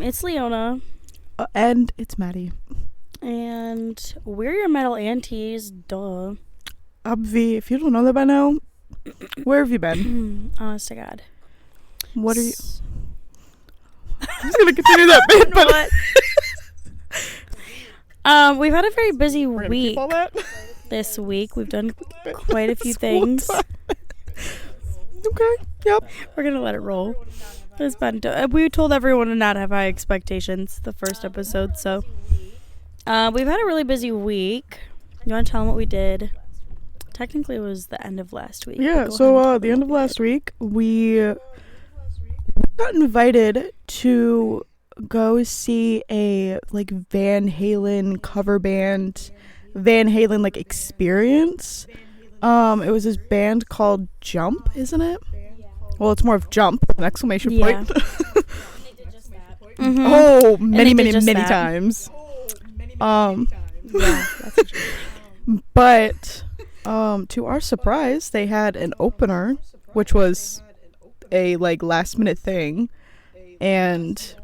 It's Leona. And it's Maddie. And we're your metal aunties, duh. Obvi, if you don't know that by now, where have you been? Honest to God. What are you... I'm just going to continue that bit, but... We've had a very busy We're week keep all that. this week. We've done quite a few things. Okay, yep. We're going to let it roll. It's been we told everyone to not have high expectations the first episode, so... we've had a really busy week. You want to tell them what we did? Technically, it was the end of last week. Yeah, so the end of last week, we got invited to go see a, like, Van Halen cover band, Van Halen, like, experience. It was this band called Jump, isn't it? Well, it's more of Jump, an exclamation point. Mm-hmm. Oh, many times. Yeah, that's But to our surprise, they had an opener, which was a like last minute thing, and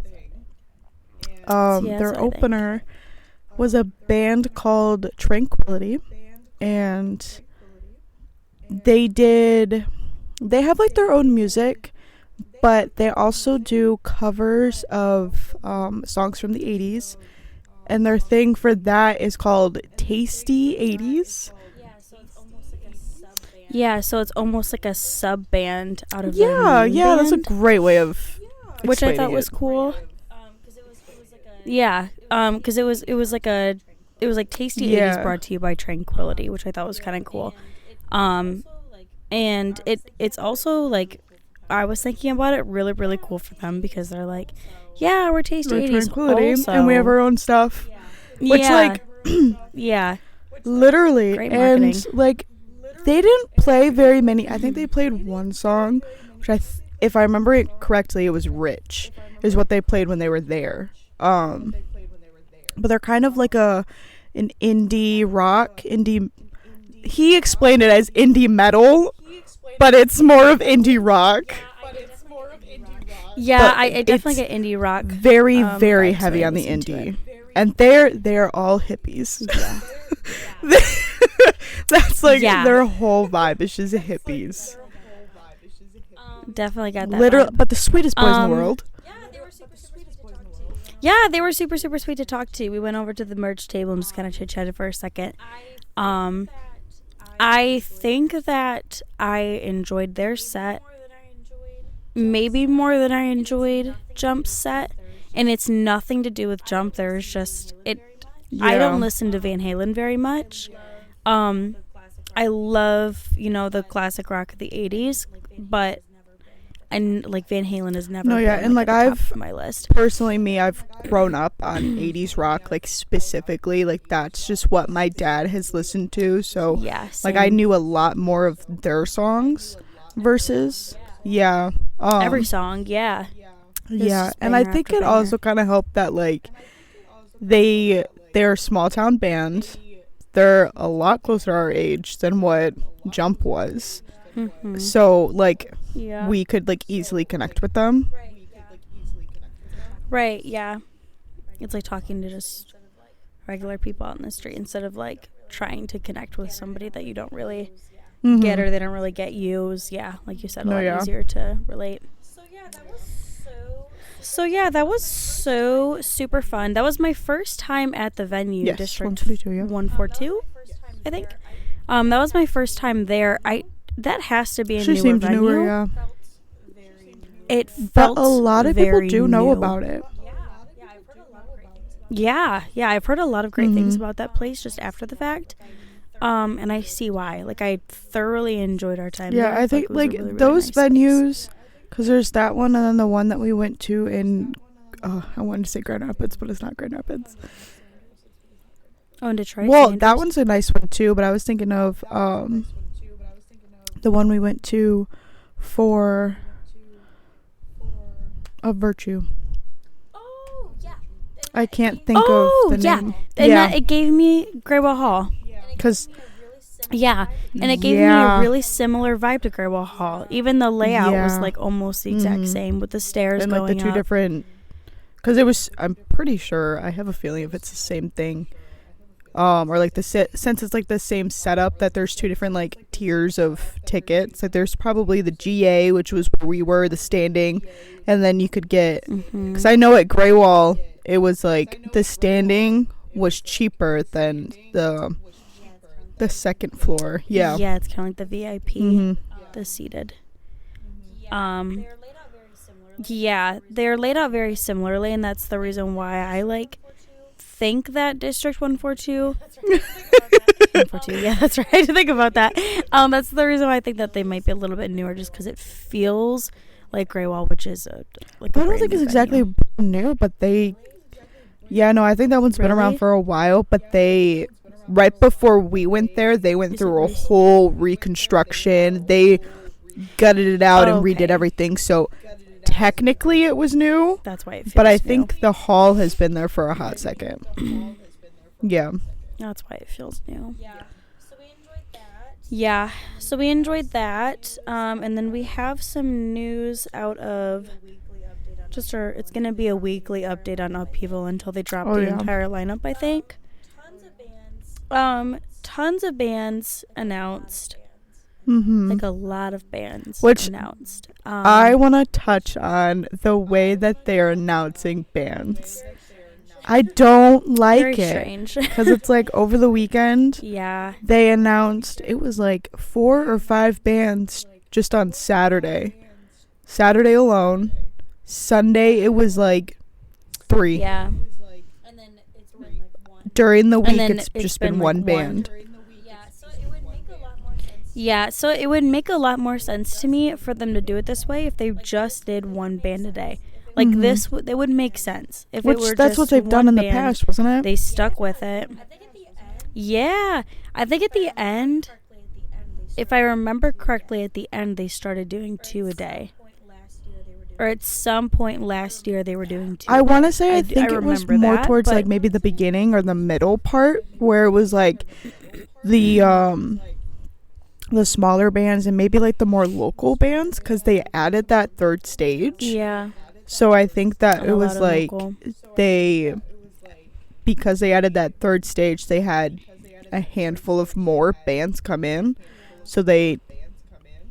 their opener was a band called Tranquility, and they have like their own music, but they also do covers of songs from the 80s. And their thing for that is called Tasty 80s. Yeah, so it's almost like a sub band out of Yeah, band, that's a great way of which I thought was it. cool. Yeah, because it was like Tasty 80s brought to you by Tranquility, which I thought was kind of cool. And it's also like, I was thinking about it, really really cool for them, because they're like, yeah, we're Tasty 80s Tranquility, also. and we have our own stuff, which like yeah, literally, great marketing. and like they didn't play very many. I think they played one song, which if I remember it correctly, it was Rich is what they played when they were there. But they're kind of like an indie rock, he explained it as indie metal, but it's more of indie rock. Yeah, I definitely get indie rock. Very, very heavy on the indie. And they're all hippies. Yeah. That's like their whole vibe is just hippies. Definitely got that Literally, vibe. but the sweetest boys in the world. Yeah, they were super, super sweet to talk to. We went over to the merch table and just kind of chit-chatted for a second. I think that I enjoyed their set maybe more than I enjoyed Jump's set. And it's nothing to do with Jump. There's just... I don't listen to Van Halen very much. I love, the classic rock of the 80s, but... And like Van Halen has never been and like at the top I've of my list. Personally, I've grown up on 80s rock, like specifically, like that's just what my dad has listened to. So yeah, like I knew a lot more of their songs versus every song, yeah. Yeah, and I think it also kind of helped that like they're a small town band. They're a lot closer to our age than what Jump was. Mm-hmm. So like we could like easily connect with them. Right, yeah. It's like talking to just regular people out in the street instead of like trying to connect with somebody that you don't really get or they don't really get you. Yeah, like you said, a lot easier to relate. So yeah, that was so super fun. That was my first time at the venue, yes, District 142, I think. That was my first time there. That has to be a she newer seemed venue. Newer, yeah. It felt but a lot of people do know new. about it. Yeah, I've heard a lot of great things about that place just after the fact. And I see why. Like, I thoroughly enjoyed our time there. Yeah, I think like really, really those nice venues, because there's that one and then the one that we went to in I wanted to say Grand Rapids, but it's not Grand Rapids. Oh, in Detroit? Well, that one's a nice one too, but I was thinking of the one we went to for a Virtue. Oh, yeah. I can't think of the name. And that, it gave me Greywell Hall. Because and it gave me a really similar vibe to Greywell Hall. Even the layout was like almost the exact same with the stairs and going like the two up. different because it was, I'm pretty sure, I have a feeling if it's the same thing, or like since it's like the same setup, that there's two different like tiers of tickets. Like there's probably the GA, which was where we were, the standing, and then you could get, because I know at Greywall it was like the standing was cheaper than the second floor. Yeah, it's kind of like the VIP, the seated. Yeah, they're laid out very similarly, and that's the reason why I like think that District 142. 142, yeah, that's right. I think about that. That's the reason why I think that they might be a little bit newer, just because it feels like Greywall, which is like. I don't think it's exactly new, but I think that one's been around for a while. But they, right before we went there, they went through a whole reconstruction. They gutted it out and redid everything. So technically it was new. That's why it feels But I new. think the hall has been there for a hot second. Yeah. That's why it feels new. Yeah, so we enjoyed that. And then we have some news out of it's going to be a weekly update on Upheaval until they drop the entire lineup, I think. Tons of bands announced. Like a lot of bands announced. I want to touch on the way that they're announcing bands. I don't like very it. Strange. Because it's like over the weekend. Yeah. They announced it was like 4 or 5 bands just on Saturday. Saturday alone. Sunday it was like 3. Yeah. During the week it's just been one band. Yeah, so it would make a lot more sense to me for them to do it this way if they just did one band a day. Like it would make sense. If it were that's what they've done in the past, wasn't it? They stuck with it. Yeah, I think at the end, if I remember correctly, at the end they started doing 2 a day. Or at some point last year they were doing 2. I want to say I think it was more towards like maybe the beginning or the middle part where it was like the smaller bands and maybe like the more local bands, because they added that third stage. Yeah. So I think that it was like because they added that third stage, they had a handful of more bands come in. So they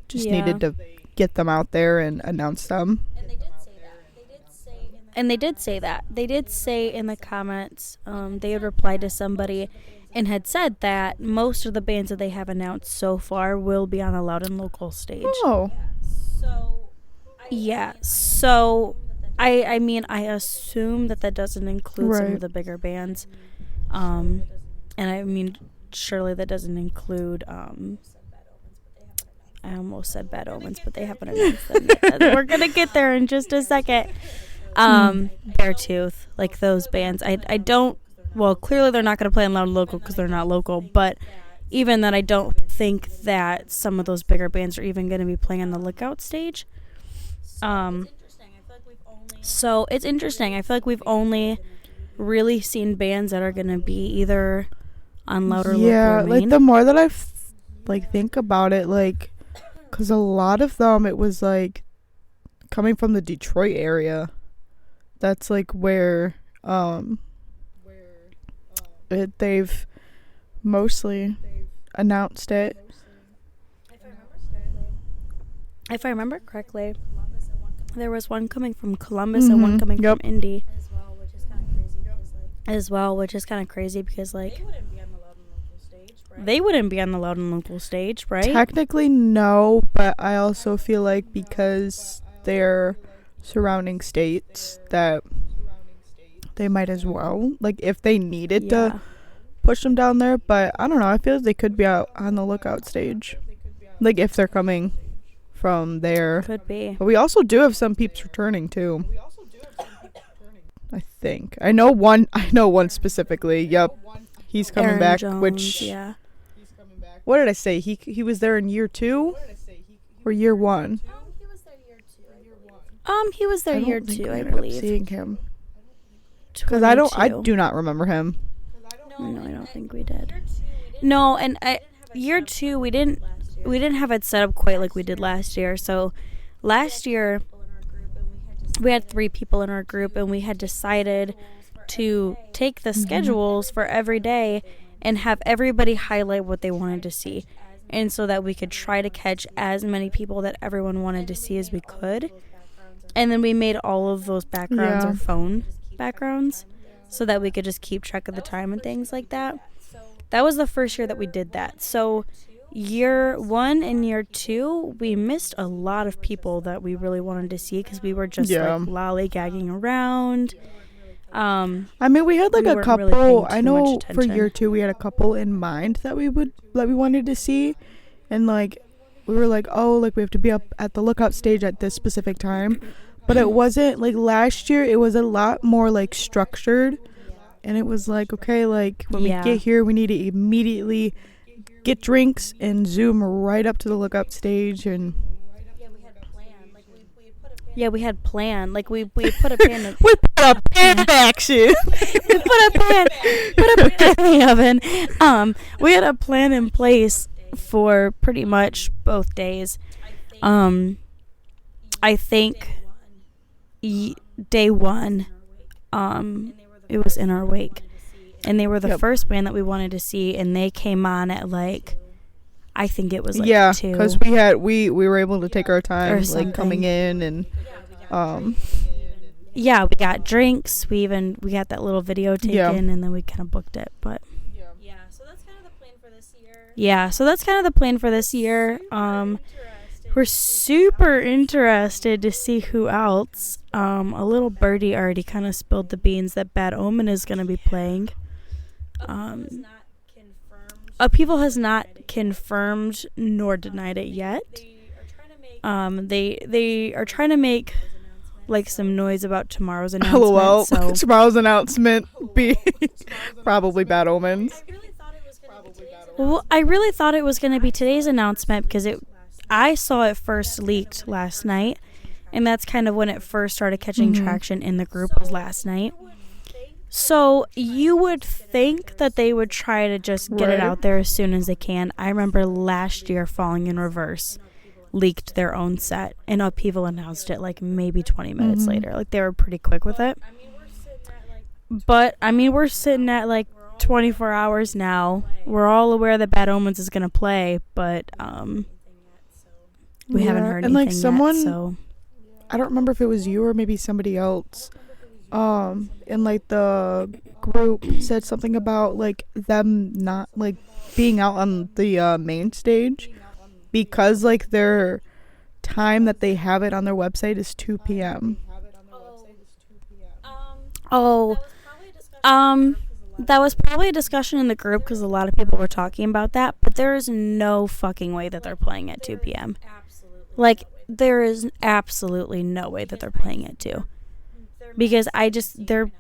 just needed to get them out there and announce them. And they did say that. They did say in the comments, they had replied to somebody and had said that most of the bands that they have announced so far will be on the Loud and Local stage. Oh. Yeah. So, I mean, I assume that doesn't include some of the bigger bands. And I mean, surely that doesn't include, I almost said Bad Omens, but they haven't announced them yet. We're going to get there in just a second. Beartooth, like those bands. I don't, well, clearly they're not going to play on Loud and Local because they're not local, but even that, I don't think that some of those bigger bands are even going to be playing on the Lookout stage. So it's interesting. I feel like we've only really seen bands that are going to be either on Loud or Local. Yeah, like the more that I think about it, like, because a lot of them, it was like coming from the Detroit area. That's like where they've mostly announced it. If I remember correctly, there was one coming from Columbus and one coming from Indy as well, which is kind of crazy because like they wouldn't be on the Loud and Local stage, right? Technically no, but I also feel like because they're surrounding states that they might as well, like if they needed to push them down there. But I don't know, I feel like they could be out on the Lookout stage, like if they're coming from there. Could be. But we also do have some peeps returning too, I think. I know one specifically. Yep, he's coming Aaron back. Jones, which what did I say, he was there in year 2 or year 1? He was there year 2, I believe. Seeing him, because I do not remember him. No, I don't think we did. No, and year 2 we didn't have it set up quite like we did last year. So last year we had 3 people in our group, and we had decided to take the schedules for every day and have everybody highlight what they wanted to see, and so that we could try to catch as many people that everyone wanted to see as we could. And then we made all of those backgrounds our phone backgrounds, so that we could just keep track of the time and things like that. That was the first year that we did that. So year 1 and year 2, we missed a lot of people that we really wanted to see because we were just like lollygagging around. I mean, we had like a couple. Really, I know for year 2 we had a couple in mind that we wanted to see, and like we were like, oh, like we have to be up at the lookout stage at this specific time, but it wasn't like last year. It was a lot more like structured, and it was like, okay, like when we get here, we need to immediately get drinks and zoom right up to the lookout stage. And we had planned. Like we put a plan. We put a plan in action. We put a plan in the oven. We had a plan in place for pretty much both days. I think day 1, it was In Our Wake, and they were the first band that we wanted to see, and they came on at like, I think it was like 2. Because we were able to take our time like coming in, and we got drinks. We got that little video taken, and then we kind of booked it. But so that's kind of the plan for this year. We're super interested to see who else. A little birdie already kind of spilled the beans that Bad Omen is going to be playing. Upheaval has not confirmed nor denied it yet. They are trying to make like some noise about tomorrow's announcement. LOL. So. Tomorrow's announcement be probably Bad Omens. Well, I really thought it was going to be today's announcement because I saw it first leaked last night, and that's kind of when it first started catching traction in the group, was last night. So you would think that they would try to just get it out there as soon as they can. I remember last year Falling in Reverse leaked their own set, and Upheaval announced it like maybe 20 minutes later. Like they were pretty quick with it. But I mean, we're sitting at like 24 hours now. We're all aware that Bad Omens is going to play, but we haven't heard anything yet. So I don't remember if it was you or maybe somebody else. And like the group said something about like them not like being out on the main stage because like their time that they have it on their website is 2 p.m. That was probably a discussion in the group because a lot of people were talking about that, but there is no fucking way that they're playing at 2 p.m. Like, there is absolutely no way that they're playing at 2. Because they're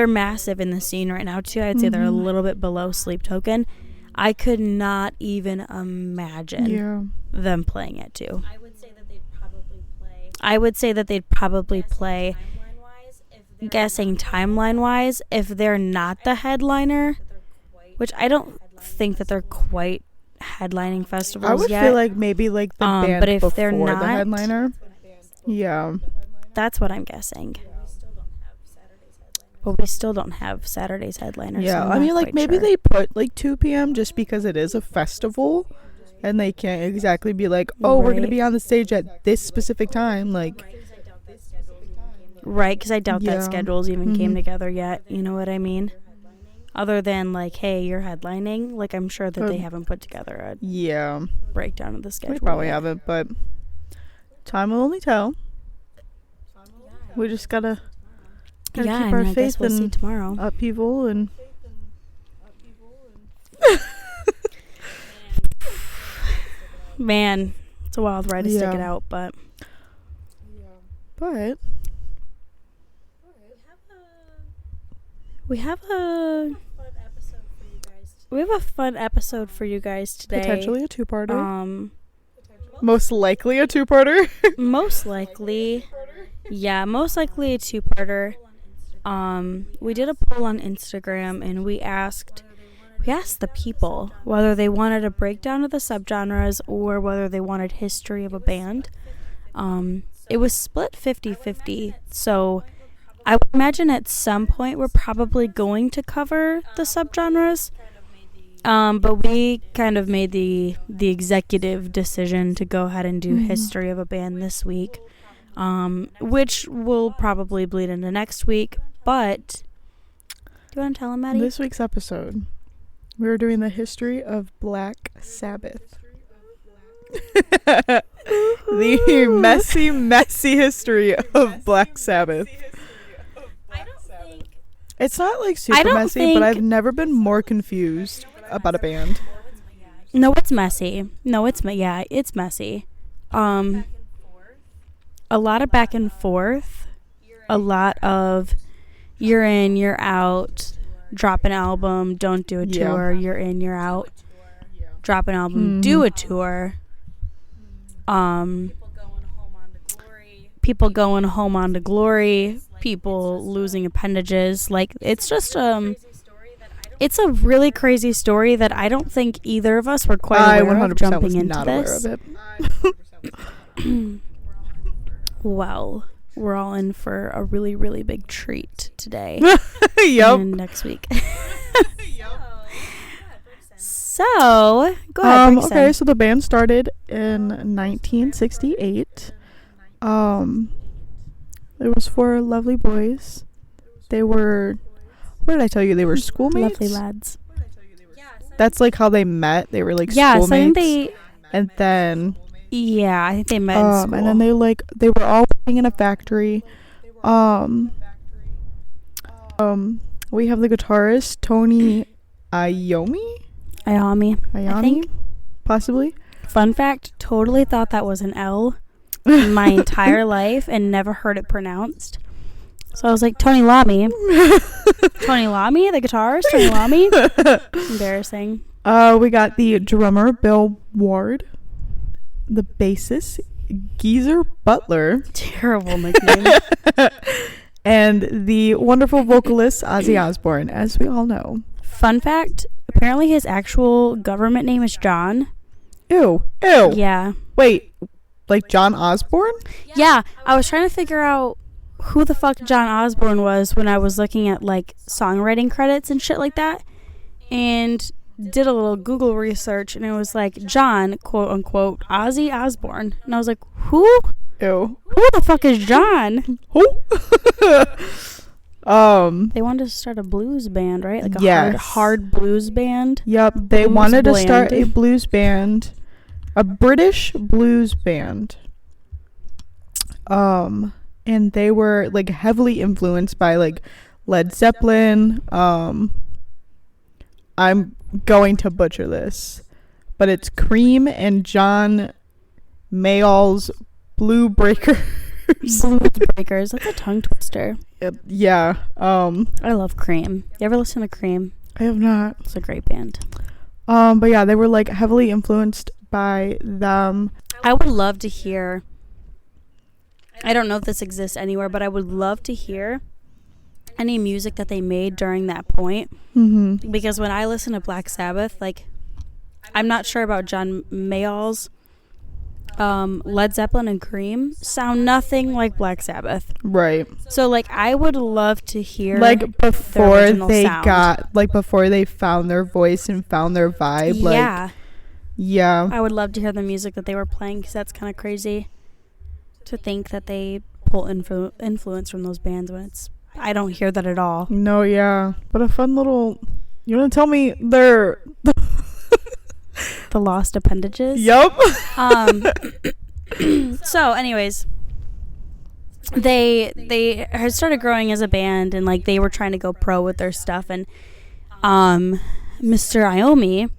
massive in the scene right now, too. I'd say they're a little bit below Sleep Token. I could not even imagine them playing at 2. I would say that they'd probably play, guessing timeline-wise, if they're not the headliner, which I don't think that they're quite headlining festivals yet. I would feel like maybe like the band but if before they're not, the headliner. Yeah. That's what I'm guessing. But we still don't have Saturday's headliner. Yeah, so I mean, like, maybe they put, like, 2 p.m. just because it is a festival. And they can't exactly be like, oh, we're going to be on the stage at this specific time. Like, right, because I doubt that schedules even came together yet. You know what I mean? Other than, like, hey, you're headlining. Like, I'm sure that they haven't put together a breakdown of the schedule. We probably haven't, but time will only tell. We just gotta keep our faith in tomorrow. Upheaval and man, it's a wild ride to stick it out, but we have a fun episode for you guys today. Potentially a 2-parter. Most likely a 2-parter. Most likely. Yeah, most likely a 2-parter. We did a poll on Instagram, and we asked the people whether they wanted a breakdown of the subgenres or whether they wanted history of a band. it was split 50-50. So I would imagine at some point we're probably going to cover the subgenres. But we kind of made the executive decision to go ahead and do history of a band this week, which will probably bleed into next week. But do you want to tell them, Maddie? This week's episode, we were doing the history of Black Sabbath. The messy history of Black Sabbath. It's not like super messy, but I've never been more confused about a band. No, it's messy. It's messy. A lot of back and forth. A lot of you're in, you're out. Drop an album, don't do a tour. You're in, you're out. Drop an album, do a tour. People going home on to glory. People losing appendages. Like, it's just it's a really crazy story that I don't think either of us were quite aware of jumping into this. Aware of it. Well, we're all in for a really, really big treat today. Yep. And next week. So, go ahead. Okay, so the band started in 1968. It was 4 lovely boys. They were, what did I tell you? They were schoolmates? Lovely lads. That's like how they met. They were like schoolmates. So I think they, and then I think they met in school. And then they were all working in a factory. We have the guitarist Tony Iommi, I think. Possibly. Fun fact, totally thought that was an L my entire life and never heard it pronounced. So I was like, Tony Lamy. Tony Lamy, the guitarist, Tony Lamy. Embarrassing. We got the drummer, Bill Ward. The bassist, Geezer Butler. Terrible nickname. And the wonderful vocalist, Ozzy Osbourne, as we all know. Fun fact, apparently his actual government name is John. Ew. Yeah. Wait, like John Osborne? Yeah, I was trying to figure out who the fuck John Osborne was when I was looking at like songwriting credits and shit like that, and did a little Google research, and it was like John, quote unquote, Ozzy Osbourne, and I was like, who? Ew. Who the fuck is John? Who? They wanted to start a blues band, right? Like a hard blues band. Yep, they wanted to start a blues band, a British blues band. And they were like heavily influenced by like Led Zeppelin. I'm going to butcher this, but it's Cream and John Mayall's Blue Breakers. Blue Breakers. That's a tongue twister. Yeah. I love Cream. You ever listen to Cream? I have not. It's a great band. But yeah, they were like heavily influenced by them. I would love to hear, I don't know if this exists anywhere, but I would love to hear any music that they made during that point. Mm-hmm. Because when I listen to Black Sabbath, like, I'm not sure about John Mayall's. Led Zeppelin and Cream sound nothing like Black Sabbath. Right. So, like, I would love to hear, like, before they sound. before they found their voice and found their vibe. Yeah. Like, yeah. I would love to hear the music that they were playing, because that's kind of crazy to think that they pull influence from those bands when I don't hear that at all. No, yeah. But a fun little, you want to tell me they're the lost appendages? Yup. So anyways, they had started growing as a band, and like they were trying to go pro with their stuff, and Mr. Iommi,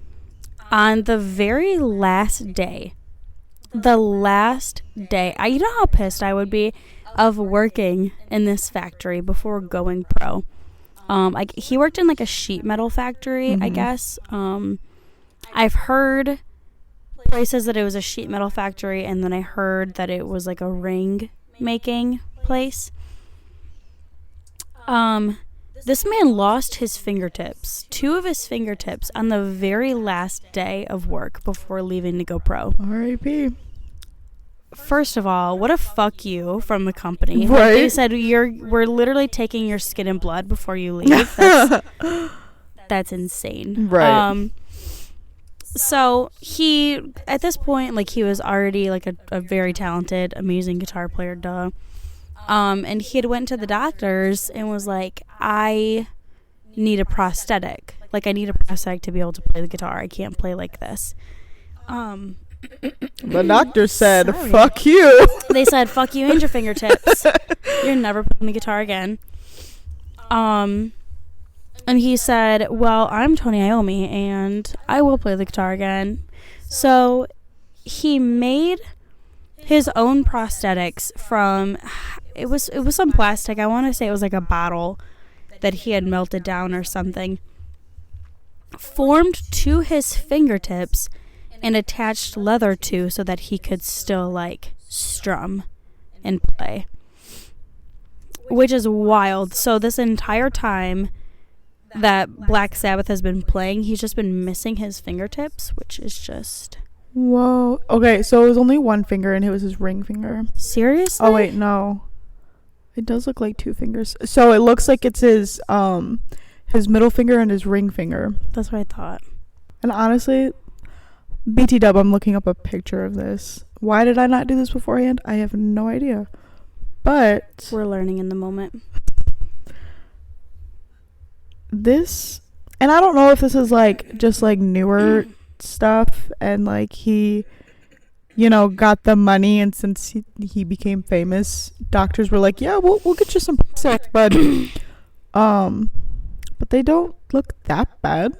on the very last day, you know how pissed I would be of working in this factory before going pro. He worked in like a sheet metal factory, mm-hmm. I guess. I've heard places that it was a sheet metal factory, and then I heard that it was like a ring making place. This man lost his fingertips, 2 of his fingertips, on the very last day of work before leaving to go pro. R.I.P. first of all, what a fuck you from the company. Right. Like, they said we're literally taking your skin and blood before you leave. That's insane. Right. So he, at this point, like, he was already like a very talented, amazing guitar player, duh. And he had went to the doctors and was like, I need a prosthetic. Like, I need a prosthetic to be able to play the guitar. I can't play like this. The doctor said, Sorry. fuck you. They said, fuck you and your fingertips. You're never playing the guitar again. And he said, well, I'm Tony Iommi, and I will play the guitar again. So he made his own prosthetics from, it was some plastic. I want to say it was like a bottle that he had melted down or something. Formed to his fingertips and attached leather to so that he could still, like, strum and play. Which is wild. So this entire time that Black Sabbath has been playing, he's just been missing his fingertips, which is just... Whoa. Okay, so it was only one finger and it was his ring finger. Seriously? Oh, wait, no. It does look like two fingers. So it looks like it's his middle finger and his ring finger. That's what I thought. And honestly, BT Dub, I'm looking up a picture of this. Why did I not do this beforehand? I have no idea. But We're learning in the moment. this, and I don't know if this is like just like newer stuff and like he, you know, got the money, and since he became famous, doctors were like, yeah, we'll get you some sex, but they don't look that bad.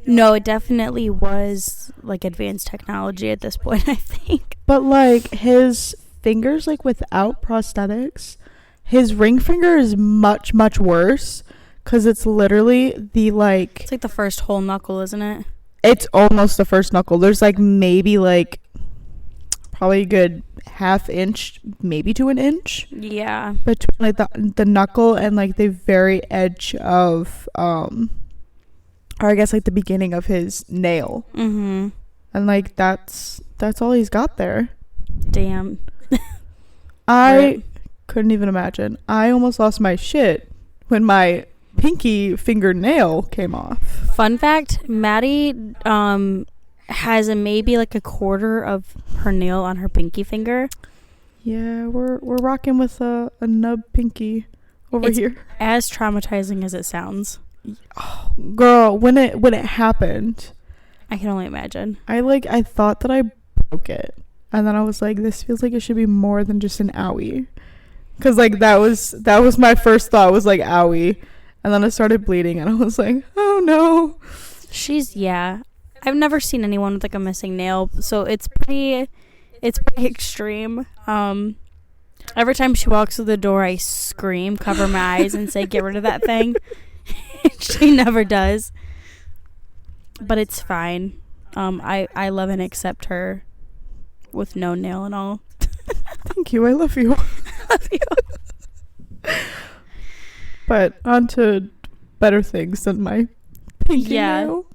No, it definitely was like advanced technology at this point, I think. But like his fingers, like without prosthetics, his ring finger is much worse, because it's literally the like, It's like the first whole knuckle, isn't it? it's almost the first knuckle. There's like maybe like probably a good half inch, maybe to an inch Yeah. between like the knuckle and like the very edge of or I guess like the beginning of his nail. Mm-hmm. And like that's all he's got there. Damn. I couldn't even imagine. I almost lost my shit when my pinky fingernail came off. Fun fact, Maddie has maybe like a quarter of her nail on her pinky finger. Yeah, we're rocking with a nub pinky over here. As traumatizing as it sounds. Girl, when it happened, I can only imagine. I thought that I broke it. And then I was like, this feels like it should be more than just an owie. Cause like that was my first thought, was like owie. And then I started bleeding and I was like, oh no. I've never seen anyone with like a missing nail, so it's pretty extreme. Every time she walks through the door, I scream, cover my eyes, and say, get rid of that thing. She never does. But it's fine. I love and accept her with no nail and all. Thank you, I love you. Love you. But on to better things than my pinky nail.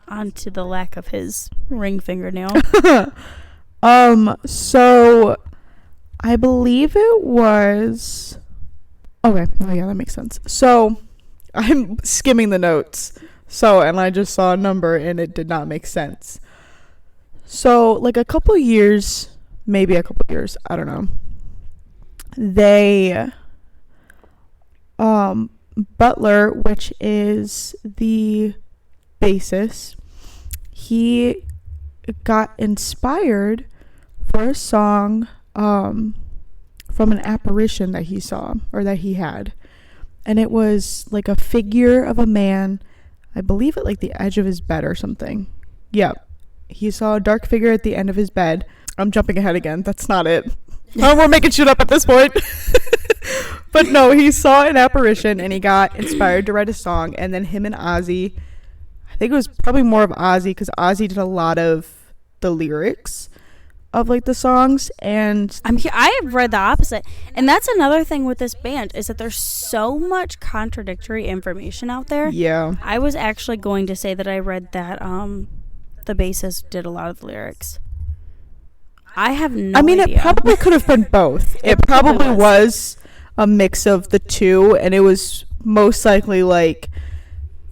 On to the lack of his ring fingernail. So I believe it was, okay, oh yeah, that makes sense. So I'm skimming the notes, and I just saw a number and it did not make sense. So like a couple years, I don't know, they Butler, which is the bassist, he got inspired for a song from an apparition that he saw, or that he had, and it was like a figure of a man, I believe at like the edge of his bed or something. Yep, he saw a dark figure at the end of his bed. I'm jumping ahead again, that's not it. Oh, we're making shit up at this point. But no, he saw an apparition and he got inspired to write a song, and then him and Ozzy, I think it was probably more of Ozzy, because Ozzy did a lot of the lyrics of like the songs, and I've read the opposite, and that's another thing with this band, is that there's so much contradictory information out there. Yeah, I was actually going to say that I read that the bassist did a lot of the lyrics. I have no I mean, idea. it probably could have been both. It probably was a mix of the two, and it was most likely like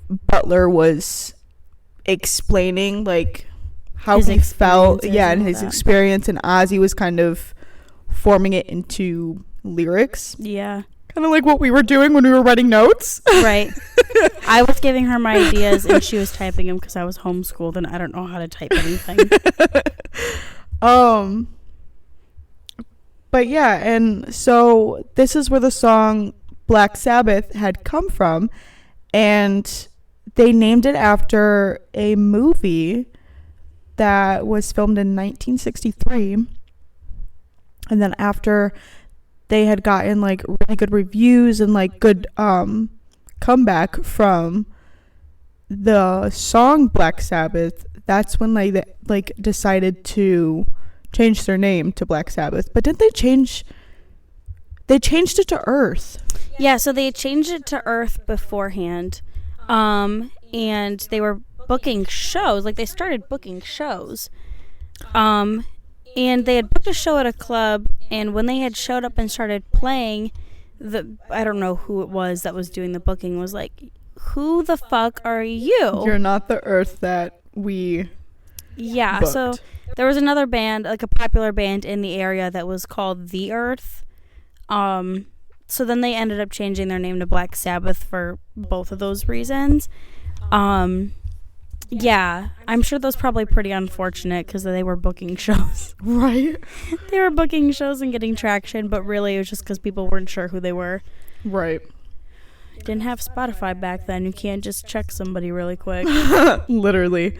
Butler was explaining like how His he felt, experiences and all his that. experience, and Ozzy was kind of forming it into lyrics, Yeah. kind of like what we were doing when we were writing notes. Right. I was giving her my ideas and she was typing them because I was homeschooled and I don't know how to type anything. But yeah, and so this is where the song Black Sabbath had come from, and they named it after a movie that was filmed in 1963. And then after they had gotten like really good reviews and like good comeback from the song Black Sabbath, that's when they like decided to change their name to Black Sabbath. But didn't they changed it to Earth. Yeah, so they changed it to Earth beforehand. And they were booking shows. Like, they started booking shows. And they had booked a show at a club, and when they had showed up and started playing, I don't know who it was that was doing the booking, was like, who the fuck are you? You're not the Earth that we booked. So there was another band, like a popular band in the area that was called The Earth. So then they ended up changing their name to Black Sabbath for both of those reasons. Yeah, I'm sure that was probably pretty unfortunate because they were booking shows. Right. They were booking shows and getting traction, but really it was just because people weren't sure who they were. Right. Didn't have Spotify back then. You can't just check somebody really quick. Literally.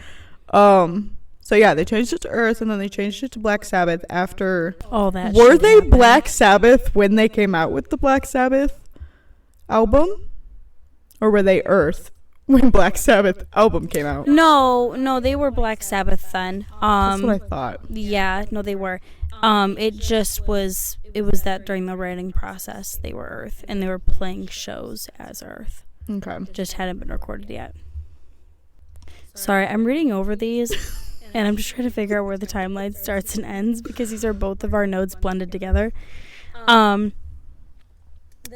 So yeah, they changed it to Earth, and then they changed it to Black Sabbath after All that. Were shit they happened. Black Sabbath when they came out with the Black Sabbath album? Or were they Earth when Black Sabbath album came out? No, they were Black Sabbath then. That's what I thought. Yeah, no, they were. It was that during the writing process they were Earth, and they were playing shows as Earth. Okay. Just hadn't been recorded yet. Sorry, I'm reading over these, and I'm just trying to figure out where the timeline starts and ends because these are both of our notes blended together.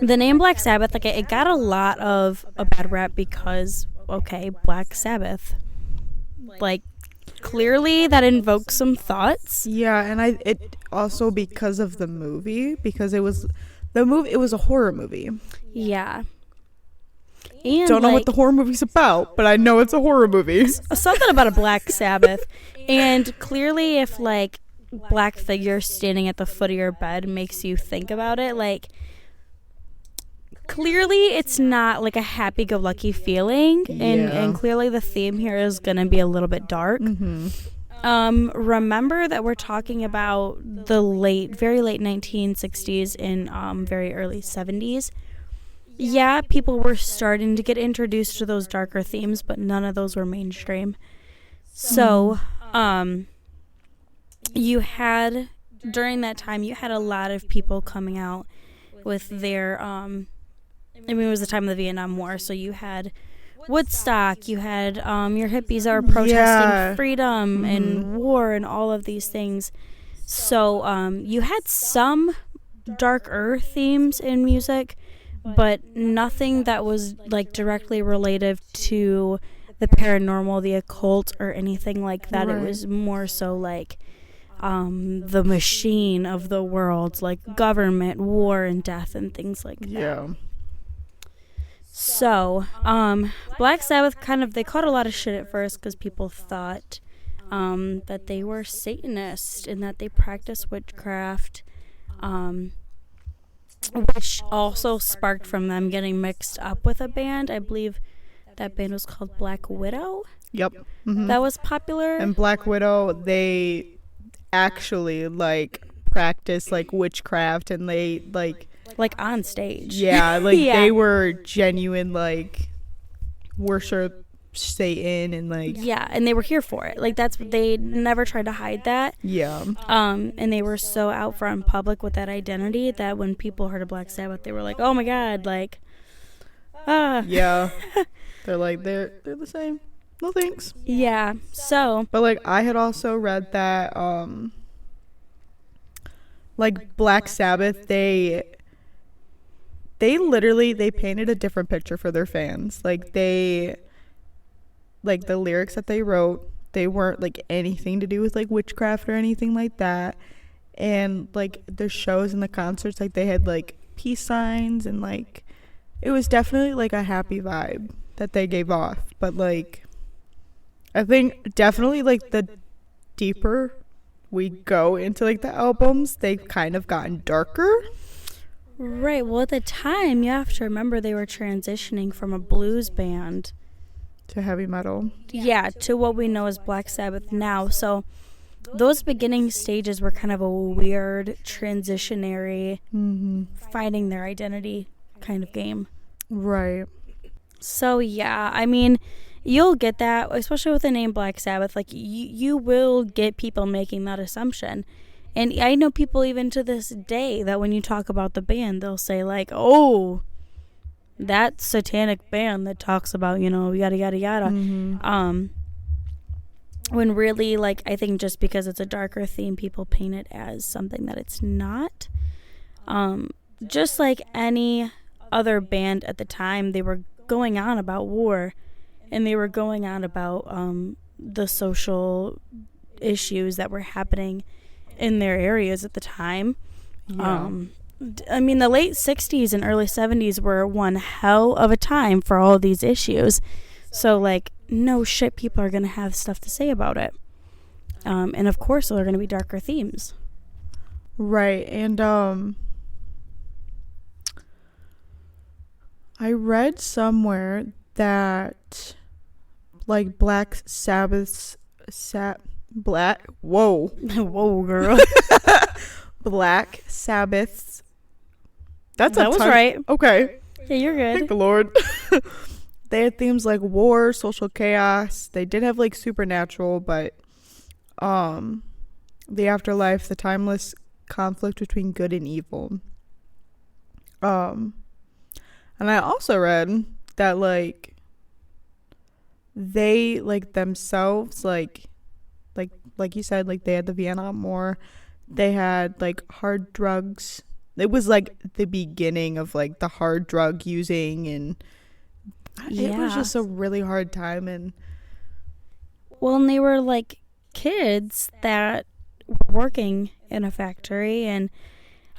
The name Black Sabbath, like, it got a lot of a bad rap because, okay, Black Sabbath. Like, clearly that invokes some thoughts. Yeah, and it also because of the movie, because it was a horror movie. Yeah. And don't know what the horror movie's about, but I know it's a horror movie. Something about a Black Sabbath. And clearly if, like, black figure standing at the foot of your bed makes you think about it, like, clearly it's not like a happy-go-lucky feeling. And clearly the theme here is going to be a little bit dark. Mm-hmm. Remember that we're talking about the very late 1960s and very early 70s. Yeah, people were starting to get introduced to those darker themes, but none of those were mainstream. So, during that time, you had a lot of people coming out with their, it was the time of the Vietnam War, so you had Woodstock, you had your hippies that were protesting freedom and war and all of these things. So, you had some darker themes in music, but nothing that was, like, directly related to the paranormal, the occult, or anything like that. Right. It was more so like the machine of the world, like government, war, and death, and things like that. Yeah. So, Black Sabbath they caught a lot of shit at first because people thought that they were Satanists and that they practiced witchcraft. Which also sparked from them getting mixed up with a band. I believe that band was called Black Widow. Yep. Mm-hmm. That was popular. And Black Widow, they actually, like, practice, like, witchcraft, and they, like on stage. Yeah, like, they were genuine, like, worship Satan, and, like... Yeah, and they were here for it. Like, they never tried to hide that. Yeah. And they were so out front in public with that identity that when people heard of Black Sabbath, they were like, oh my God, like, Yeah. They're like, they're the same. No thanks. Yeah, so... But, like, I had also read that, like Black Sabbath, they literally they painted a different picture for their fans. Like they, like the lyrics that they wrote, they weren't like anything to do with like witchcraft or anything like that. And like the shows and the concerts, like they had like peace signs, and like it was definitely like a happy vibe that they gave off. But like I think definitely like the deeper we go into like the albums, they've kind of gotten darker. Right. Well, at the time, you have to remember they were transitioning from a blues band To heavy metal. yeah, to what we know as Black Sabbath now. So those beginning stages were kind of a weird transitionary finding their identity kind of game. Right. So yeah, I mean, you'll get that, especially with the name Black Sabbath. Like you will get people making that assumption. And I know people even to this day that when you talk about the band, they'll say like, oh, that satanic band that talks about, you know, yada yada yada. When really, like, I think just because it's a darker theme, people paint it as something that it's not. Just like any other band at the time, they were going on about war, and they were going on about the social issues that were happening in their areas at the time. Yeah. I mean, the late 60s and early 70s were one hell of a time for all of these issues. So, like, no shit, people are going to have stuff to say about it. And, of course, there are going to be darker themes. Right. And I read somewhere that like Black Sabbath's whoa girl. Black Sabbath's That was right. Okay. Yeah, you're good. Thank the Lord. They had themes like war, social chaos. They did have like supernatural, but the afterlife, the timeless conflict between good and evil. And I also read that like they like themselves like you said, like they had the Vietnam War, they had like hard drugs. It was like the beginning of like the hard drug using, and it was just a really hard time. And well, and they were like kids that were working in a factory, and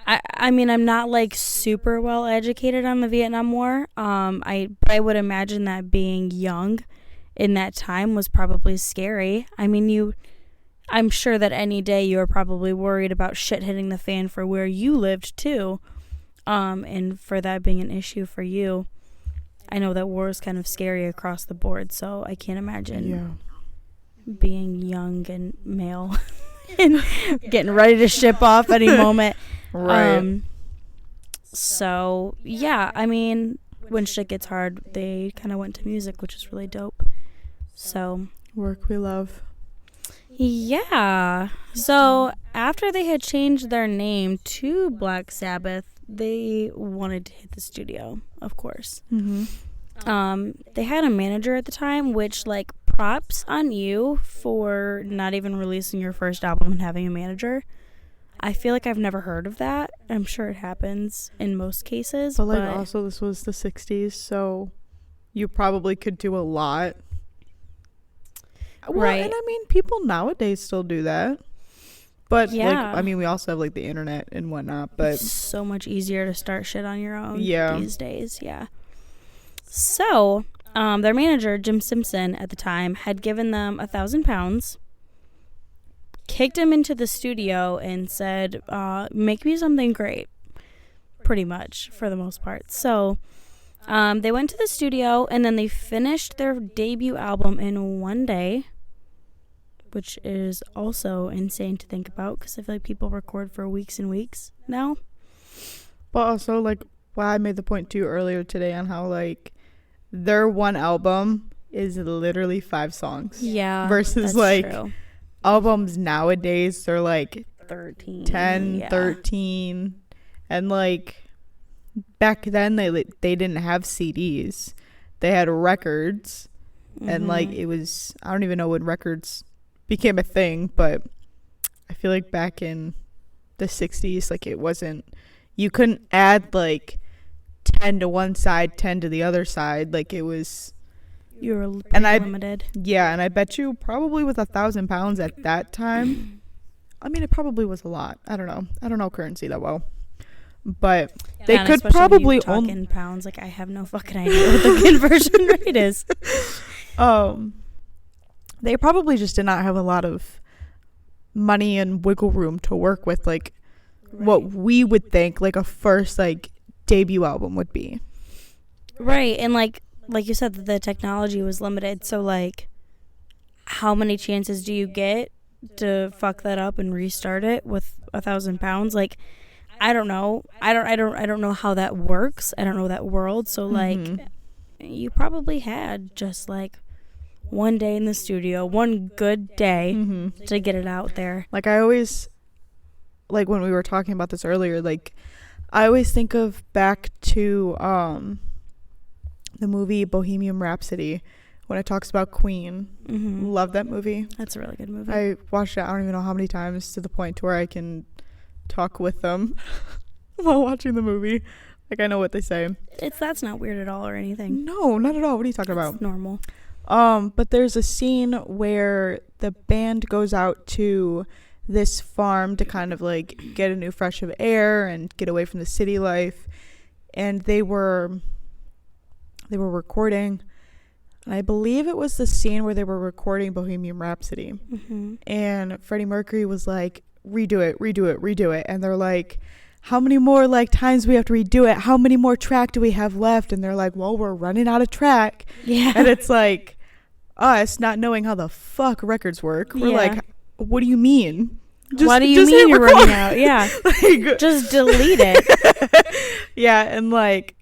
I mean, I'm not like super well educated on the Vietnam War. I would imagine that being young in that time was probably scary. I mean, I'm sure that any day you were probably worried about shit hitting the fan for where you lived too. And for that being an issue for you. I know that war is kind of scary across the board, so I can't imagine being young and male and getting ready to ship off any moment. Right. So yeah, I mean, when shit gets hard, they kind of went to music, which is really dope. So Work we love. yeah. So after they had changed their name to Black Sabbath, they wanted to hit the studio, of course. They had a manager at the time, which, like, props on you for not even releasing your first album and having a manager. I feel like I've never heard of that. I'm sure it happens in most cases. But like also this was the 60s, so you probably could do a lot. Well, right. And I mean, people nowadays still do that. But yeah. like, I mean, we also have like the internet and whatnot, but it's so much easier to start shit on your own Yeah. these days. Yeah. So, their manager, Jim Simpson, at the time, had given them £1,000, kicked him into the studio, and said, make me something great. Pretty much, for the most part. So, they went to the studio, and then they finished their debut album in one day, which is also insane to think about, because I feel like people record for weeks and weeks now. But also, like, I made the point too earlier today on how, like, their one album is literally 5 songs. Yeah. Versus, like, true. Albums nowadays, they're, like, 13. 10, 13. And, like, back then, they didn't have CDs. They had records. And, like, it was, I don't even know when records became a thing, but I feel like back in the 60s. Like, it wasn't, you couldn't add like 10 to one side, 10 to the other side. Like, it was, You were limited. Yeah, and I bet you probably with 1,000 pounds at that time, I mean, it probably was a lot. I don't know currency that well, but they could probably only in pounds. Like, I have no fucking idea what the conversion rate is. They probably just did not have a lot of money and wiggle room to work with, like what we would think like a first like debut album would be. Right, and like you said, the technology was limited, so like how many chances do you get to fuck that up and restart it with 1,000 pounds? Like, I don't know. I don't know how that works. I don't know that world. So like, you probably had just like one day in the studio, one good day to get it out there. Like, I always, like when we were talking about this earlier, like I always think of back to the movie Bohemian Rhapsody when it talks about Queen. Love that movie. That's a really good movie. I watched it I don't even know how many times, to the point to where I can talk with them while watching the movie. Like, I know what they say. That's not weird at all or anything. No, not at all. What are you talking about? It's normal. But there's a scene where the band goes out to this farm to kind of like get a new fresh of air and get away from the city life, and they were recording, and I believe it was the scene where they were recording Bohemian Rhapsody, and Freddie Mercury was like, redo it, and they're like, how many more like times we have to redo it, how many more track do we have left? And they're like, well, we're running out of track. And it's like us not knowing how the fuck records work. We're like, what do you mean? What do you mean you're running out? Yeah. Like, just delete it. Yeah. And like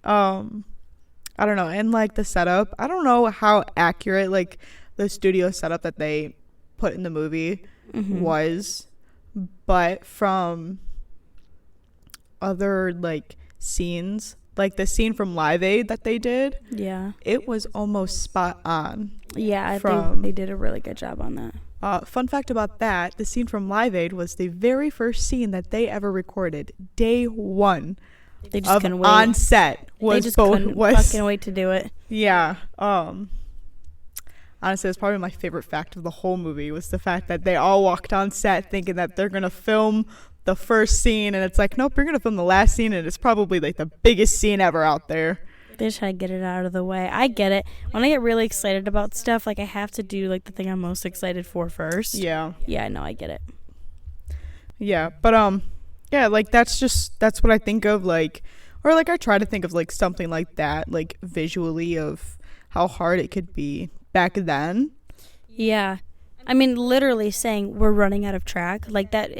I don't know, and like the setup, I don't know how accurate like the studio setup that they put in the movie was, but from other like scenes, like the scene from Live Aid that they did, it was almost spot on. They did a really good job on that. Fun fact about that, the scene from Live Aid was the very first scene that they ever recorded. Day one they just couldn't wait. On set was, they just couldn't fucking wait to do it. Honestly, it's probably my favorite fact of the whole movie was the fact that they all walked on set thinking that they're gonna film the first scene, and it's like, nope, you're gonna film the last scene, and it's probably like the biggest scene ever out there. They just had to get it out of the way. I get it. When I get really excited about stuff, like, I have to do like the thing I'm most excited for first. Yeah, no, I get it. Yeah, but yeah, like that's what I think of, like, or like I try to think of like something like that, like visually, of how hard it could be back then. Yeah, I mean, literally saying we're running out of track, like that,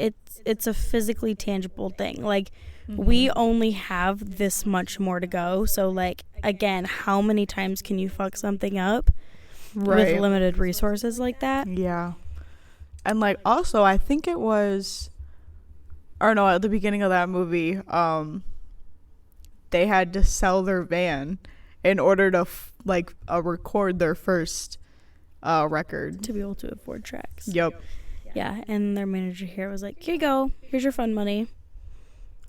it's a physically tangible thing. Like, we only have this much more to go. So, like, again, how many times can you fuck something up with limited resources like that? Yeah. And, like, also, I think it was, or no, at the beginning of that movie, they had to sell their van in order to, record their first record. To be able to afford tracks. Yep. Yeah, and their manager here was like, here you go. Here's your fund money.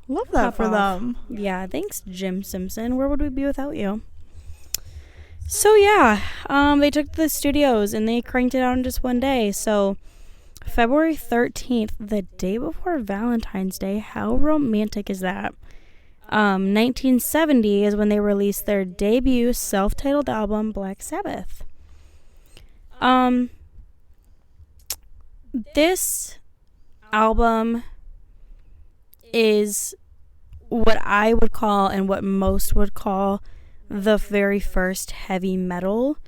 Love that for them. Yeah, thanks, Jim Simpson. Where would we be without you? So, yeah, they took the studios and they cranked it out in just one day. So, February 13th, the day before Valentine's Day. How romantic is that? 1970 is when they released their debut self-titled album, Black Sabbath. This album is what I would call, and what most would call, the very first heavy metal,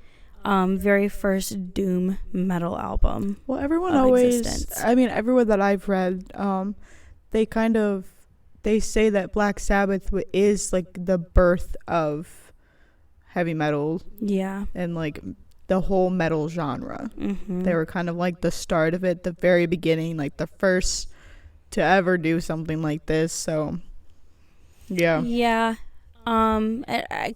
very first doom metal album. Well, everyone always, I mean, everyone that I've read, they say that Black Sabbath is like the birth of heavy metal. Yeah. And like the whole metal genre. They were kind of like the start of it, the very beginning, like the first to ever do something like this. So yeah.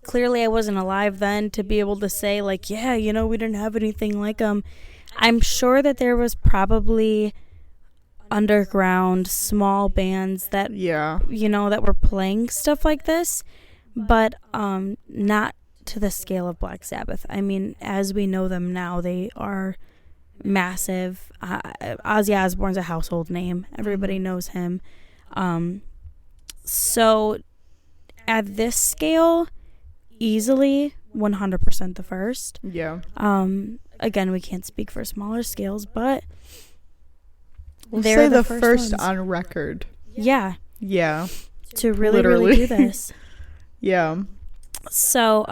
Clearly I wasn't alive then to be able to say like, yeah, you know, we didn't have anything like them. I'm sure that there was probably underground small bands that Yeah. that were playing stuff like this, but not to the scale of Black Sabbath. I mean, as we know them now, they are massive. Ozzy Osbourne's a household name. Everybody knows him. So at this scale, easily 100% the first. Yeah. Again, we can't speak for smaller scales, but We'll they're say the the first first ones. on record. Yeah, Yeah. to really Literally. do this. Yeah. So,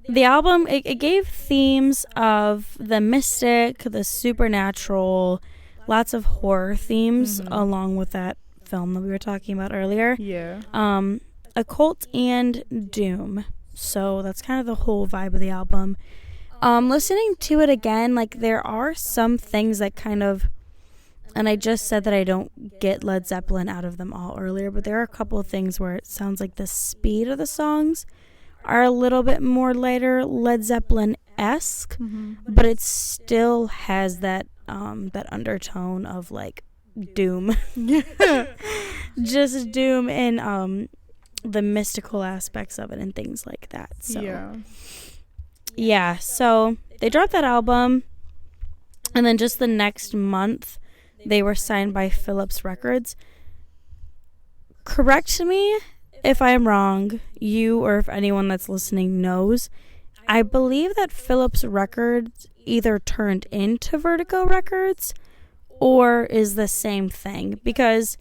the album, it gave themes of the mystic, the supernatural, lots of horror themes along with that film that we were talking about earlier. Yeah. Occult and doom. So that's kind of the whole vibe of the album. Listening to it again, like, there are some things that kind of, and I just said that I don't get Led Zeppelin out of them all earlier, but there are a couple of things where it sounds like the speed of the songs are a little bit more lighter Led Zeppelin-esque, but it still has that that undertone of, like, doom. Just doom and the mystical aspects of it and things like that. So yeah, so they dropped that album, and then just the next month they were signed by Philips Records. Correct me if I'm wrong, you or if anyone that's listening knows. I believe that Philips Records either turned into Vertigo Records or is the same thing, because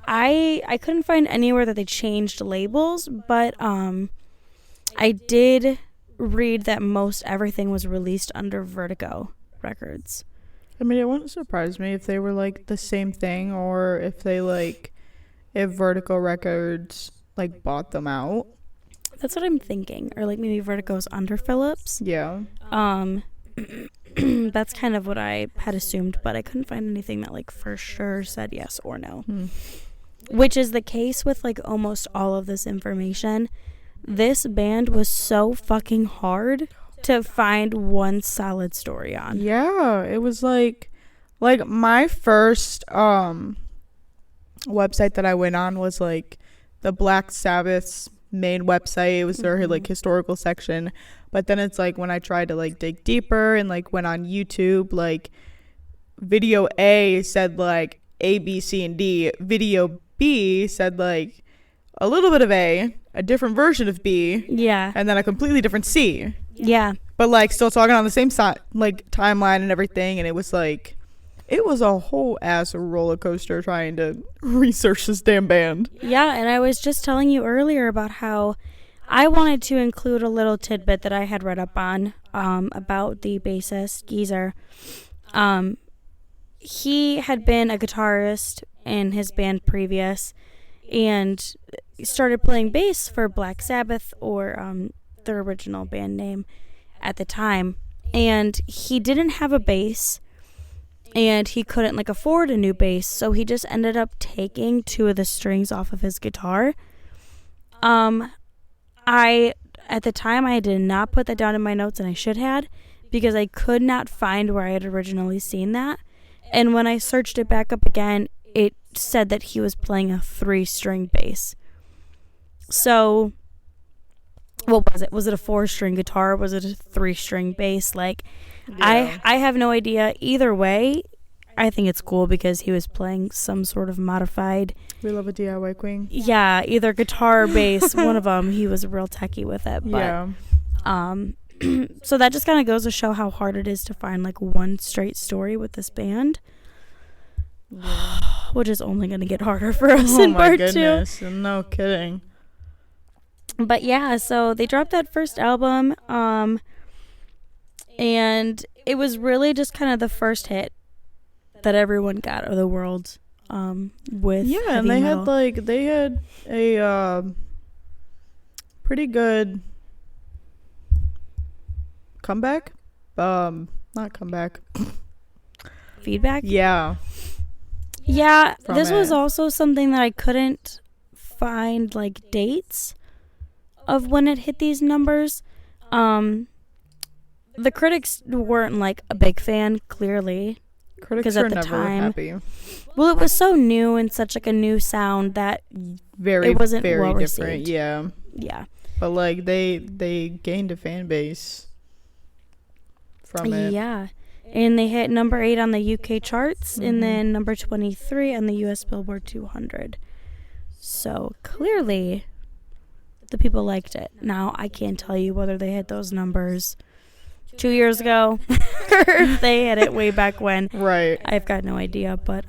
I couldn't find anywhere that they changed labels, but I did read that most everything was released under Vertigo Records. I mean, it wouldn't surprise me if they were, like, the same thing, or if they, like, if Vertigo Records, like, bought them out. That's what I'm thinking. Or, like, maybe Vertigo's under Philips. Yeah. That's kind of what I had assumed, but I couldn't find anything that, like, for sure said yes or no. Which is the case with, like, almost all of this information. This band was so fucking hard to find one solid story on. Yeah, it was like my first website that I went on was, like, the Black Sabbath's main website. It was their like historical section, but then it's like when I tried to, like, dig deeper and, like, went on YouTube, like, video A said, like, A, B, C, and D. Video B said, like, a little bit of A, a different version of B, Yeah. and then a completely different C. Yeah. But, like, still talking on the same like, timeline and everything, and it was like, it was a whole ass roller coaster trying to research this damn band. Yeah, and I was just telling you earlier about how I wanted to include a little tidbit that I had read up on about the bassist, Geezer. He had been a guitarist in his band previous and started playing bass for Black Sabbath, or their original band name at the time. And he didn't have a bass, and he couldn't, like, afford a new bass, so he just ended up taking two of the strings off of his guitar. At the time, I did not put that down in my notes, and I should had, because I could not find where I had originally seen that. And when I searched it back up again, it said that he was playing a 3-string bass. So, what was it? Was it a 4-string guitar? Was it a 3-string bass? Like, Yeah. I have no idea. Either way, I think it's cool because he was playing some sort of modified, We love a DIY queen. yeah, either guitar or bass. One of them, he was real techie with it. But, Yeah. so that just kind of goes to show how hard it is to find, like, one straight story with this band, which is only going to get harder for us Oh in my part goodness. No kidding. 2. But yeah, so they dropped that first album, and it was really just kind of the first hit that everyone got of the world with Yeah, heavy and they metal. had, like, they had a pretty good comeback. Not comeback. feedback. Yeah. Yeah, From this was it. also something that I couldn't find, like, dates of when it hit these numbers. The critics weren't, like, a big fan, clearly. Critics are never happy. Well, it was so new and such like a new sound that it wasn't very well different. received. Yeah. But like they gained a fan base from it. Yeah. And they hit number 8 on the UK charts, and then number 23 on the US Billboard 200. So clearly, the people liked it. Now, I can't tell you whether they hit those numbers 2 years ago or if they hit it way back when. Right. I've got no idea, but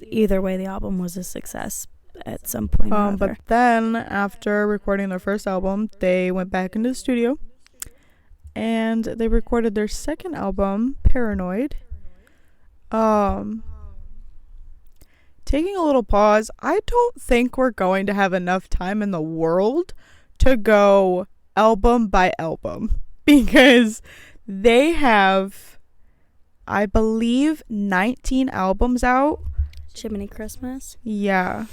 either way, the album was a success at some point or other. But then, after recording their first album, they went back into the studio. And they recorded their second album, Paranoid. Taking a little pause, I don't think we're going to have enough time in the world to go album by album. Because they have, I believe, 19 albums out. Jiminy Christmas? Yeah.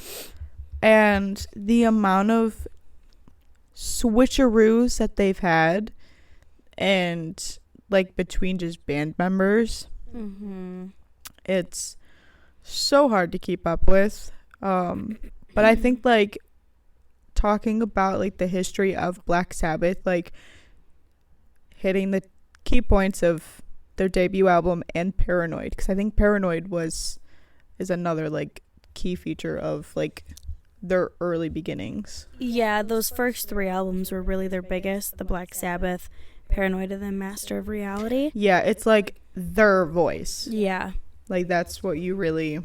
And the amount of switcheroos that they've had, and like between just band members, it's so hard to keep up with. But I think like talking about like the history of Black Sabbath, like hitting the key points of their debut album and Paranoid, because I think Paranoid is another like key feature of like their early beginnings. Yeah, those first 3 albums were really their biggest. The Black Sabbath, Paranoid, and then Master of Reality. Yeah, it's like their voice. Yeah. Like that's what you really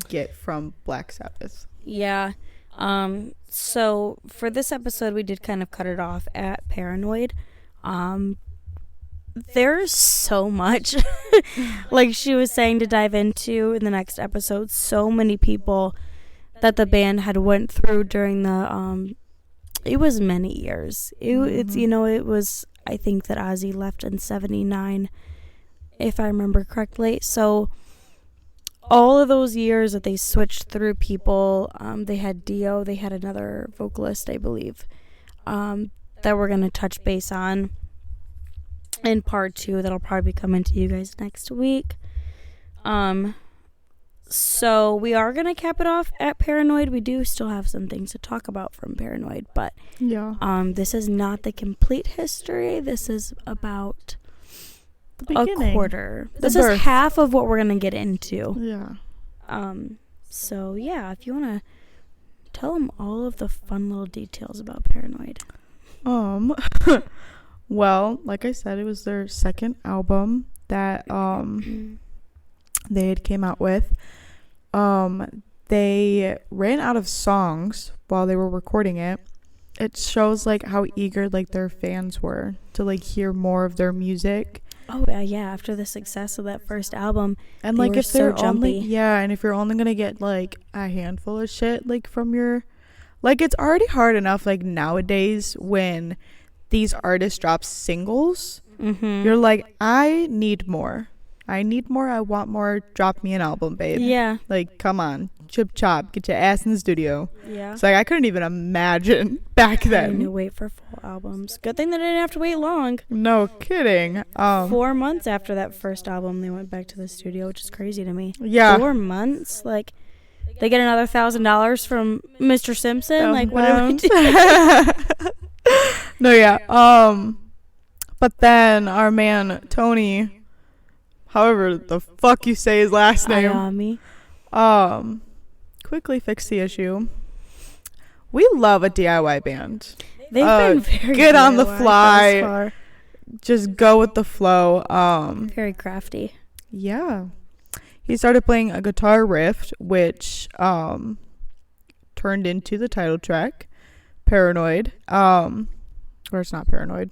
get from Black Sabbath. Yeah. So for this episode, we did kind of cut it off at Paranoid. There's so much, like she was saying, to dive into in the next episode. So many people that the band had went through during the it was many years. It's it was, I think that Ozzy left in 79, if I remember correctly. So all of those years that they switched through people, they had Dio, they had another vocalist, I believe, that we're going to touch base on in part 2. That'll probably be coming to you guys next week. So we are going to cap it off at Paranoid. We do still have some things to talk about from Paranoid, but this is not the complete history. This is about a quarter. This is half of what we're going to get into. Yeah. So yeah, if you want to tell them all of the fun little details about Paranoid. Well, like I said, it was their second album that they had came out with. They ran out of songs while they were recording it. It shows like how eager like their fans were to like hear more of their music. Oh yeah, after the success of that first album, and like if they're only and if you're only gonna get like a handful of shit like from your, like it's already hard enough like nowadays when these artists drop singles, you're like, I need more. I want more. Drop me an album, babe. Yeah. Like, come on. Chip chop. Get your ass in the studio. Yeah. It's like, I couldn't even imagine back then. I need to wait for full albums. Good thing that I didn't have to wait long. No kidding. 4 months after that first album, they went back to the studio, which is crazy to me. Yeah. 4 months? Like, they get another $1,000 from Mr. Simpson? Like, what do we do? No, yeah. But then our man, Tony, however the fuck you say his last name, quickly fixed the issue. We love a DIY band. They've been very get on the fly, just go with the flow. Very crafty. Yeah. He started playing a guitar riff, which turned into the title track, Paranoid. Or it's not Paranoid.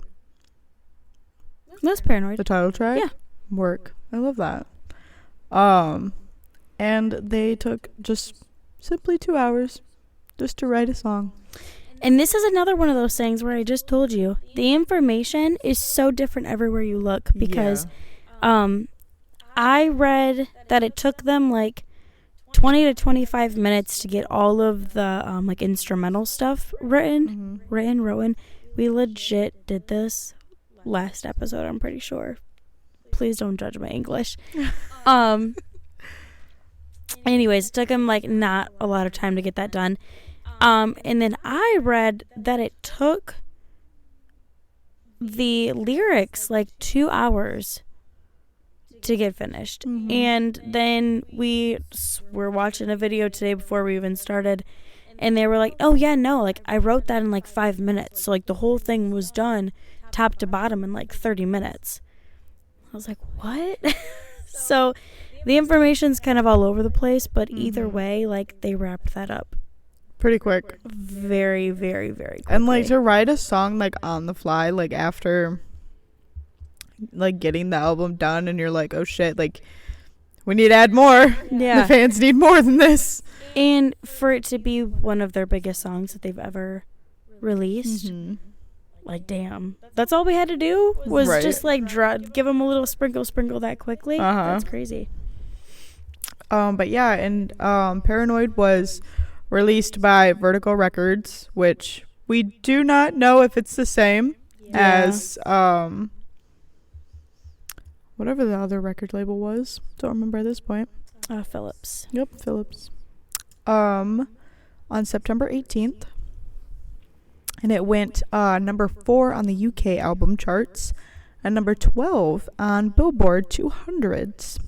That's Paranoid. The title track? Yeah. Work. I love that. And they took just simply 2 hours just to write a song. And this is another one of those things where I just told you, the information is so different everywhere you look, because I read that it took them like 20 to 25 minutes to get all of the like instrumental stuff written. We legit did this last episode, I'm pretty sure. Please don't judge my English. Anyways, it took him like not a lot of time to get that done. And then I read that it took the lyrics like 2 hours to get finished. Mhm. And then we were watching a video today before we even started, and they were like, oh yeah, no, like I wrote that in like 5 minutes. So like the whole thing was done top to bottom in like 30 minutes. I was like, what? So the information's kind of all over the place, but either way, like they wrapped that up Pretty quick. very, very, very quickly. And like to write a song like on the fly, like after like getting the album done, and you're like, oh shit, like we need to add more. Yeah. The fans need more than this. And for it to be one of their biggest songs that they've ever released, like damn, that's all we had to do was Right. just like give them a little sprinkle that quickly. That's crazy. But yeah, and Paranoid was released by Vertigo Records, which we do not know if it's the same as whatever the other record label was. Don't remember at this point. Phillips. Yep, Phillips. On September 18th, and it went number 4 on the UK album charts and number 12 on Billboard 200s.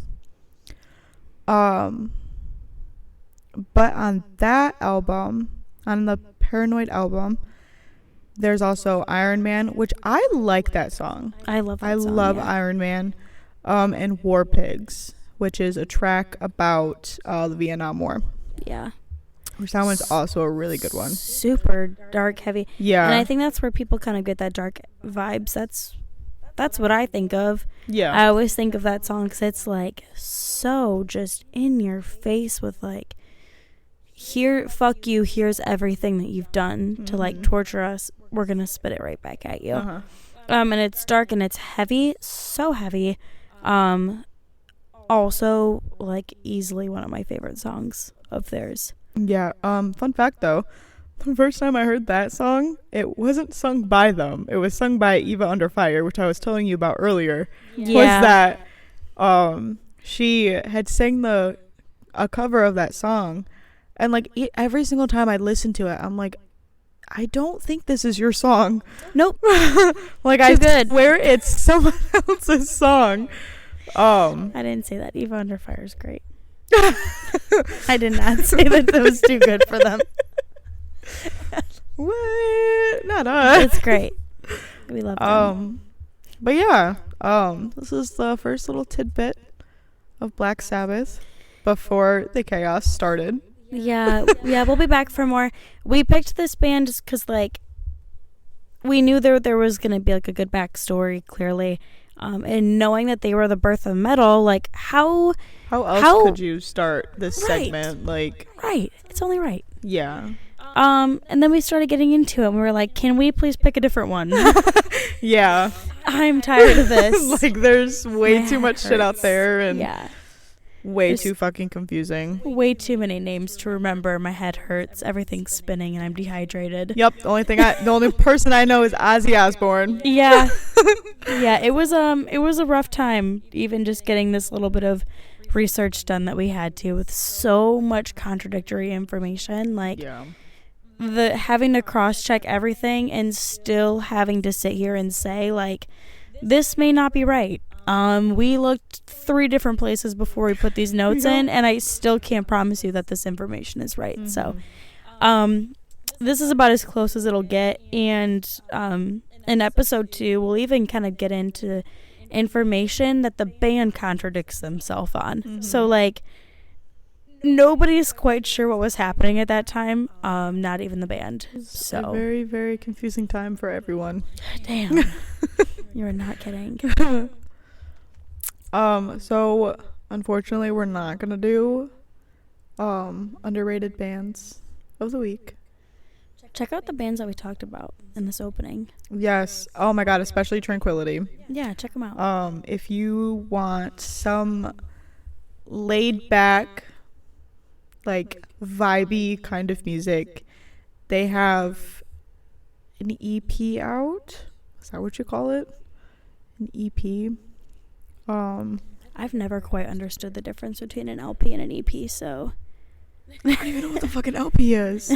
But on that album, on the Paranoid album, there's also Iron Man, which I like that song. I love that I song, love yeah. Iron Man. And War Pigs, which is a track about the Vietnam War. Yeah. Which that one's also a really good one. Super dark, heavy. Yeah. And I think that's where people kind of get that dark vibes. That's what I think of. Yeah. I always think of that song because it's like so just in your face with like, here, fuck you, here's everything that you've done to like torture us. We're going to spit it right back at you. And it's dark and it's heavy, so heavy. Also like easily one of my favorite songs of theirs. Yeah. Fun fact though, the first time I heard that song, it wasn't sung by them. It was sung by Eva Under Fire, which I was telling you about earlier. Yeah. Was that she had sang a cover of that song, and like every single time I listened to it, I'm like, I don't think this is your song. Nope. Like Too I good. swear it's someone else's song. I didn't say that. Eva Under Fire is great. I did not say that was too good for them. What? Not us. It's great. We love them. But yeah, this is the first little tidbit of Black Sabbath before the chaos started. Yeah, we'll be back for more. We picked this band just because, like, we knew there was going to be, like, a good backstory, clearly. And knowing that they were the birth of metal, like, how else could you start this Right. segment? Like, right. It's only right. yeah. And then we started getting into it, and we were like, can we please pick a different one? Yeah. I'm tired of this. Like, there's way My too head much shit out hurts. there, and Yeah. way There's- too fucking confusing. Way too many names to remember. My head hurts. Everything's spinning, and I'm dehydrated. Yep. The only person I know is Ozzy Osbourne. Yeah. Yeah, it was a rough time, even just getting this little bit of research done that we had to, with so much contradictory information. Like, Yeah. the having to cross-check everything and still having to sit here and say, like, this may not be right. We looked 3 different places before we put these notes in, and I still can't promise you that this information is right. So, this is about as close as it'll get. And in episode 2, we'll even kind of get into information that the band contradicts themselves on. So, like, nobody's quite sure what was happening at that time. Not even the band. It's So, a very, very confusing time for everyone. damn. You're not kidding. So unfortunately we're not gonna do underrated bands of the week. Check out the bands that we talked about in this opening. Yes. Oh my god, especially Tranquility. Yeah, check them out. If you want some laid back, like vibey kind of music, they have an EP out. Is that what you call it? An EP. I've never quite understood the difference between an LP and an EP, so I don't even know what the fucking LP is.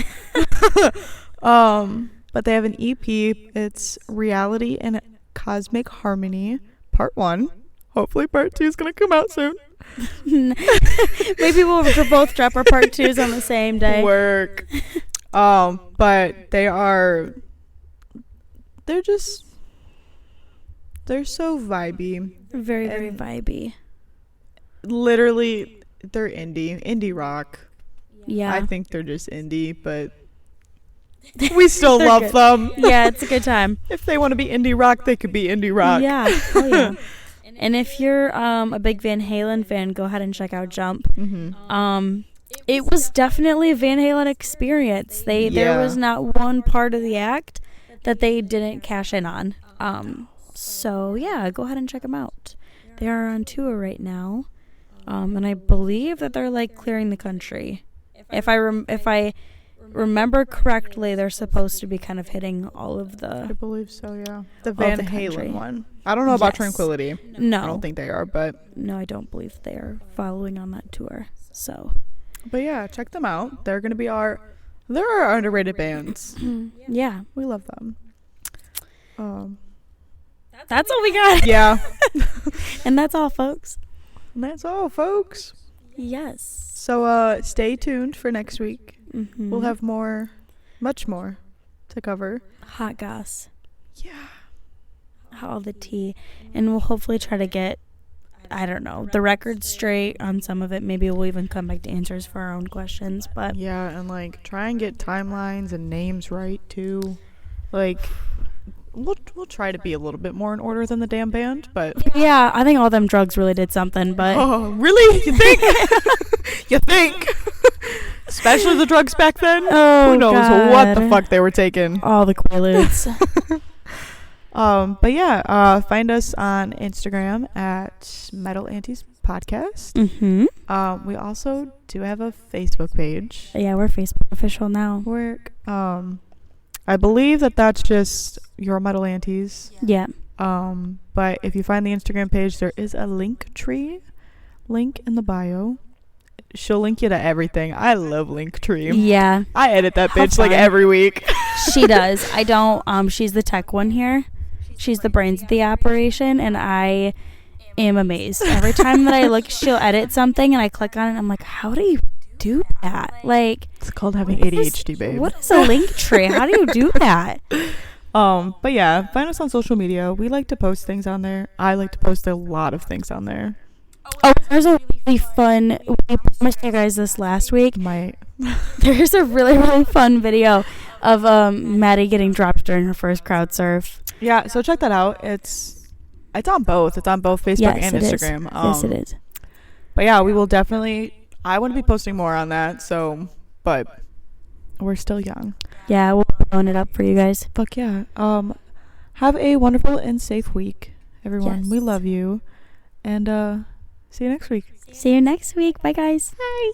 But they have an EP. It's Reality and Cosmic Harmony, Part 1. Hopefully Part 2 is going to come out soon. Maybe we'll both drop our Part 2s on the same day. Work. But they're so vibey. Very, very vibey. Literally, they're indie rock. Yeah. I think they're just indie, but we still love good. them. Yeah, it's a good time. If they want to be indie rock, they could be indie rock. Yeah. Oh, yeah. And if you're a big Van Halen fan, go ahead and check out Jump. Mm-hmm. It was definitely a Van Halen experience. There was not one part of the act that they didn't cash in on. So yeah, go ahead and check them out. They are on tour right now, and I believe that they're like clearing the country. If I remember correctly, they're supposed to be kind of hitting all of I the. believe so, yeah. The Van country. Halen one. I don't know about Yes. Tranquility. No, I don't think they are, but no, I don't believe they are following on that tour. So yeah, check them out. They're gonna be they're our underrated bands. yeah, We love them. that's all we got. Yeah. And that's all, folks. And that's all, folks. Yes. So stay tuned for next week. Mm-hmm. We'll have much more to cover. hot goss, Yeah. all the tea, and we'll hopefully try to get, I don't know, the record straight on some of it. Maybe we'll even come back to answers for our own questions, but Yeah, and like try and get timelines and names right too. Like we'll try to be a little bit more in order than the damn band, but yeah, I think all them drugs really did something, but oh, really? You think? You think? Especially the drugs back then? oh, Who knows God. what the fuck they were taking. All the Quaaludes. But yeah, find us on Instagram at Metal Aunties Podcast. Mm-hmm. We also do have a Facebook page. Yeah, we're Facebook official now. I believe that's just Your Metal Aunties. Yeah. But if you find the Instagram page, there is a link in the bio. She'll link you to everything. I love Linktree. Yeah. I edit that How bitch like fun. every week. She does. I don't. She's the tech one here. She's the brains of the operation, and I am amazed. Every time that I look, she'll edit something, and I click on it, and I'm like, how do you do that? Like, It's called having ADHD, babe. what is a link tree? How do you do that? But yeah, find us on social media. We like to post things on there. I like to post a lot of things on there. Oh, there's a really fun. We promised you guys this last week. There's a really, really fun video of Maddie getting dropped during her first crowd surf. Yeah, so check that out. It's on both. It's on both Facebook Yes, and it is. Instagram. Yes, it is. But yeah, we will definitely. I want to be posting more on that. So, but we're still young. Yeah, we'll own it up for you guys. Fuck yeah. Have a wonderful and safe week, everyone. Yes. We love you, and see you next week. See you next week. Bye, guys. Bye.